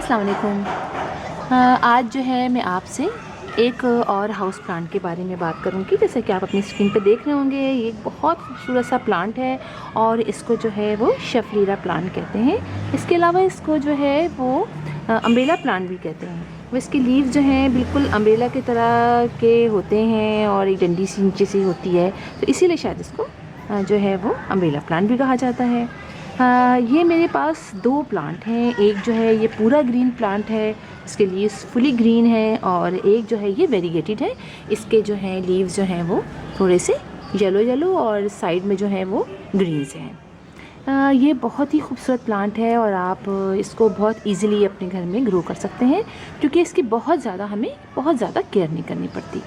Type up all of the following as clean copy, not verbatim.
अस्सलाम वालेकुम। आज जो है मैं आपसे एक और हाउस प्लांट के बारे में बात करूँगी। जैसे कि आप अपनी स्क्रीन पे देख रहे होंगे, ये एक बहुत खूबसूरत सा प्लांट है और इसको जो है वो शफलीरा प्लांट कहते हैं। इसके अलावा इसको जो है वो अम्ब्रेला प्लांट भी कहते हैं। वो इसके लीव्स जो हैं बिल्कुल अम्ब्रेला की तरह के होते हैं और एक डंडी सी नीचे से होती है, तो इसीलिए शायद इसको जो है वो अम्ब्रेला प्लांट भी कहा जाता है। ये मेरे पास 2 प्लांट हैं। एक जो है ये पूरा ग्रीन प्लांट है, इसके लीव्स फुली ग्रीन है, और एक जो है ये वेरीगेटेड है। इसके जो है लीव्स जो हैं वो थोड़े से येलो येलो और साइड में जो है वो ग्रीन से हैं। ये बहुत ही खूबसूरत प्लांट है और आप इसको बहुत इजीली अपने घर में ग्रो कर सकते हैं, क्योंकि इसकी हमें बहुत ज़्यादा केयर नहीं करनी पड़ती।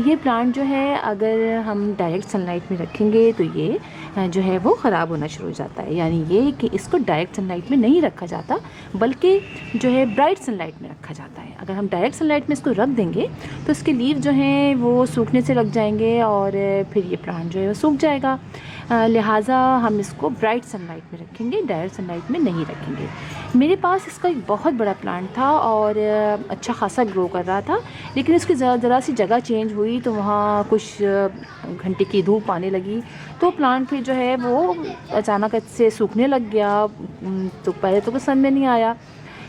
ये प्लांट जो है अगर हम डायरेक्ट सनलाइट में रखेंगे तो ये जो है वो ख़राब होना शुरू हो जाता है। यानी ये कि इसको डायरेक्ट सनलाइट में नहीं रखा जाता, बल्कि जो है ब्राइट सनलाइट में रखा जाता है। अगर हम डायरेक्ट सनलाइट में इसको रख देंगे तो इसके लीव जो हैं वो सूखने से लग जाएंगे और फिर ये प्लांट जो है वो सूख जाएगा। लिहाजा हम इसको ब्राइट सनलाइट में रखेंगे, डायरेक्ट सनलाइट में नहीं रखेंगे। मेरे पास इसका एक बहुत बड़ा प्लांट था और अच्छा खासा ग्रो कर रहा था, लेकिन इसकी ज़रा सी जगह चेंज हुई तो वहाँ कुछ घंटे की धूप आने लगी, तो प्लांट फिर जो है वो अचानक से सूखने लग गया। तो पहले तो कुछ समझ में नहीं आया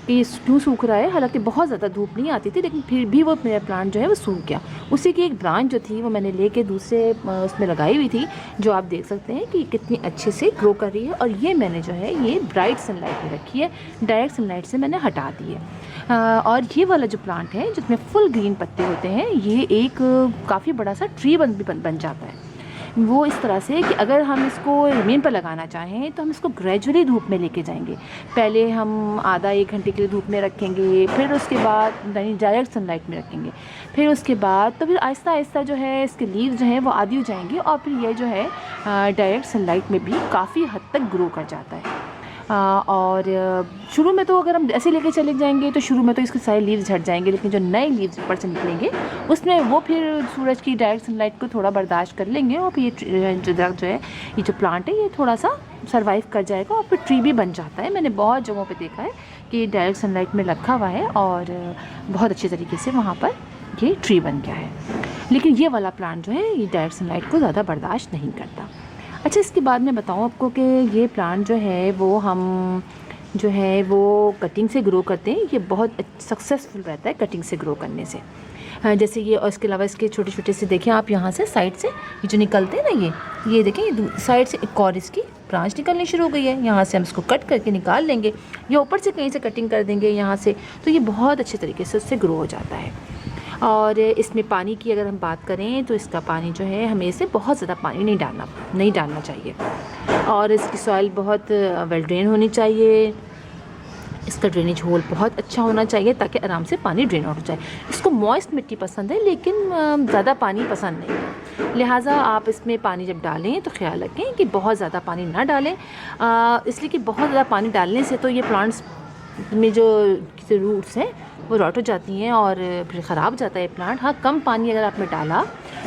कि ये क्यों सूख रहा है, हालांकि बहुत ज़्यादा धूप नहीं आती थी, लेकिन फिर भी वो मेरा प्लांट जो है वो सूख गया। उसी की एक ब्रांच जो थी वो मैंने लेके दूसरे उसमें लगाई हुई थी, जो आप देख सकते हैं कि कितनी अच्छे से ग्रो कर रही है। और ये मैंने जो है ये ब्राइट सनलाइट में रखी है, डायरेक्ट सनलाइट से मैंने हटा दी है। और ये वाला जो प्लांट है जिसमें फुल ग्रीन पत्ते होते हैं, ये एक काफ़ी बड़ा सा ट्री बन जाता है। वो इस तरह से कि अगर हम इसको ज़मीन पर लगाना चाहें तो हम इसको ग्रेजुअली धूप में लेके जाएंगे। पहले हम आधा 1 घंटे के लिए धूप में रखेंगे, फिर उसके बाद डायरेक्ट सनलाइट में रखेंगे, फिर उसके बाद तो फिर आहिस्ता आहिस्ता जो है इसके लीव्स जो हैं वो आधी हो जाएंगी और फिर ये जो है डायरेक्ट सनलाइट में भी काफ़ी हद तक ग्रो कर जाता है। और शुरू में तो अगर हम ऐसे लेके चले जाएंगे तो शुरू में तो इसके सारे लीव्स झड़ जाएंगे, लेकिन जो नए लीव्स ऊपर से निकलेंगे उसमें वो फिर सूरज की डायरेक्ट सनलाइट को थोड़ा बर्दाश्त कर लेंगे और फिर ये जो दरख्त जो है, ये जो प्लांट है, ये थोड़ा सा सर्वाइव कर जाएगा और फिर ट्री भी बन जाता है। मैंने बहुत जगहों पे देखा है कि डायरेक्ट सनलाइट में रखा हुआ है और बहुत अच्छे तरीके से वहाँ पर ये ट्री बन गया है। लेकिन ये वाला प्लांट जो है ये डायरेक्ट सनलाइट को ज़्यादा बर्दाश्त नहीं करता। अच्छा, इसके बाद मैं बताऊँ आपको कि ये प्लांट जो है वो हम जो है वो कटिंग से ग्रो करते हैं। ये बहुत सक्सेसफुल रहता है कटिंग से ग्रो करने से। जैसे ये, और इसके अलावा इसके छोटे छोटे से देखें आप यहाँ से साइड से ये जो निकलते हैं ना, ये देखें, ये साइड से एक और इसकी ब्रांच निकलनी शुरू हो गई है। यहाँ से हम इसको कट करके निकाल लेंगे या ऊपर से कहीं से कटिंग कर देंगे यहाँ से, तो ये बहुत अच्छे तरीके से उससे ग्रो हो जाता है। और इसमें पानी की अगर हम बात करें तो इसका पानी जो है हमें इसे बहुत ज़्यादा पानी नहीं डालना चाहिए, और इसकी सॉइल बहुत वेल ड्रेन होनी चाहिए। इसका ड्रेनेज होल बहुत अच्छा होना चाहिए ताकि आराम से पानी ड्रेन आउट हो जाए। इसको मॉइस्ट मिट्टी पसंद है, लेकिन ज़्यादा पानी पसंद नहीं है। लिहाजा आप इसमें पानी जब डालें तो ख्याल रखें कि बहुत ज़्यादा पानी ना डालें, इसलिए कि बहुत ज़्यादा पानी डालने से तो ये प्लांट्स में जो रूट्स हैं वो रॉट हो जाती हैं और फिर ख़राब हो जाता है प्लांट। हाँ, कम पानी अगर आपने डाला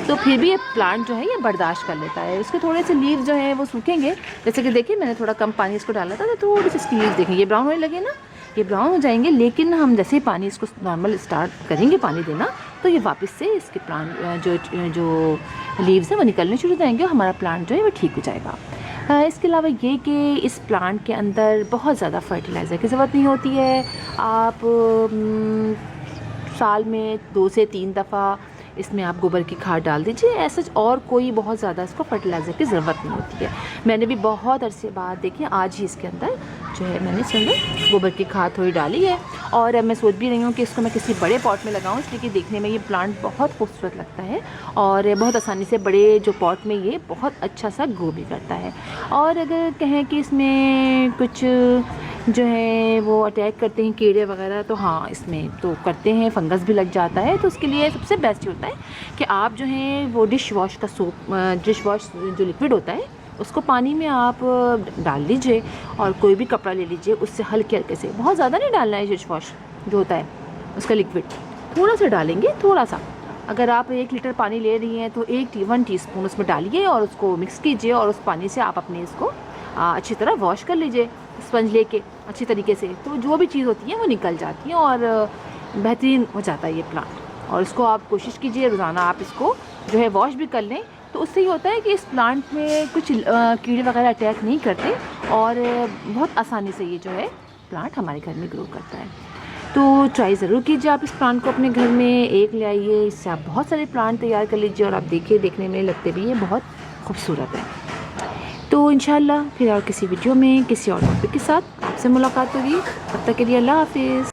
तो फिर भी ये प्लांट जो है ये बर्दाश्त कर लेता है। उसके थोड़े से लीव जो हैं वो सूखेंगे, जैसे कि देखिए मैंने थोड़ा कम पानी इसको डाला था, तो थोड़ी सी इसकी लीव देखें, ये ब्राउन होने लगे ना, ये ब्राउन हो जाएंगे। लेकिन हम जैसे ही पानी इसको नॉर्मल स्टार्ट करेंगे पानी देना, तो ये वापस से इसके प्लांट जो लीव्स हैं वो निकलने शुरू हो जाएंगे और हमारा प्लांट जो है वो ठीक हो जाएगा। इसके अलावा ये कि इस प्लांट के अंदर बहुत ज़्यादा फर्टिलाइज़र की ज़रूरत नहीं होती है। आप साल में 2 से 3 दफ़ा इसमें आप गोबर की खाद डाल दीजिए, ऐसा और कोई बहुत ज़्यादा इसको फर्टिलाइज़र की ज़रूरत नहीं होती है। मैंने भी बहुत अरसे बाद देखिए आज ही इसके अंदर जो है मैंने इसके अंदर गोबर की खाद थोड़ी डाली है, और मैं सोच भी रही हूँ कि इसको मैं किसी बड़े पॉट में लगाऊँ, इसलिए कि देखने में ये प्लांट बहुत खूबसूरत लगता है और बहुत आसानी से बड़े जो पॉट में ये बहुत अच्छा सा ग्रो भी करता है। और अगर कहें कि इसमें कुछ जो है वो अटैक करते हैं कीड़े वगैरह, तो हाँ इसमें तो करते हैं, फंगस भी लग जाता है। तो उसके लिए सबसे बेस्ट होता है कि आप जो है वो डिश वॉश जो लिक्विड होता है उसको पानी में आप डाल लीजिए और कोई भी कपड़ा ले लीजिए, उससे हल्के हल्के से, बहुत ज़्यादा नहीं डालना है, डिश वॉश जो होता है उसका लिक्विड थोड़ा सा डालेंगे, थोड़ा सा। अगर आप 1 लीटर पानी ले रही हैं तो 1 टीस्पून उसमें डालिए और उसको मिक्स कीजिए और उस पानी से आप अपने इसको अच्छी तरह वॉश कर लीजिए स्पंज लेके अच्छी तरीके से, तो जो भी चीज़ होती है वो निकल जाती है और बेहतरीन हो जाता है ये प्लांट। और इसको आप कोशिश कीजिए रोज़ाना आप इसको जो है वॉश भी कर लें, तो उससे ये होता है कि इस प्लांट में कुछ कीड़े वगैरह अटैक नहीं करते और बहुत आसानी से ये जो है प्लांट हमारे घर में ग्रो करता है। तो ट्राई ज़रूर कीजिए आप इस प्लांट को अपने घर में, एक ले आइए, इससे आप बहुत सारे प्लांट तैयार कर लीजिए और आप देखिए देखने में लगते भी ये बहुत खूबसूरत है। तो इंशाल्लाह फिर और किसी वीडियो में किसी और टॉपिक के साथ आपसे मुलाकात होगी। तब तक के लिए अल्लाह हाफिज़।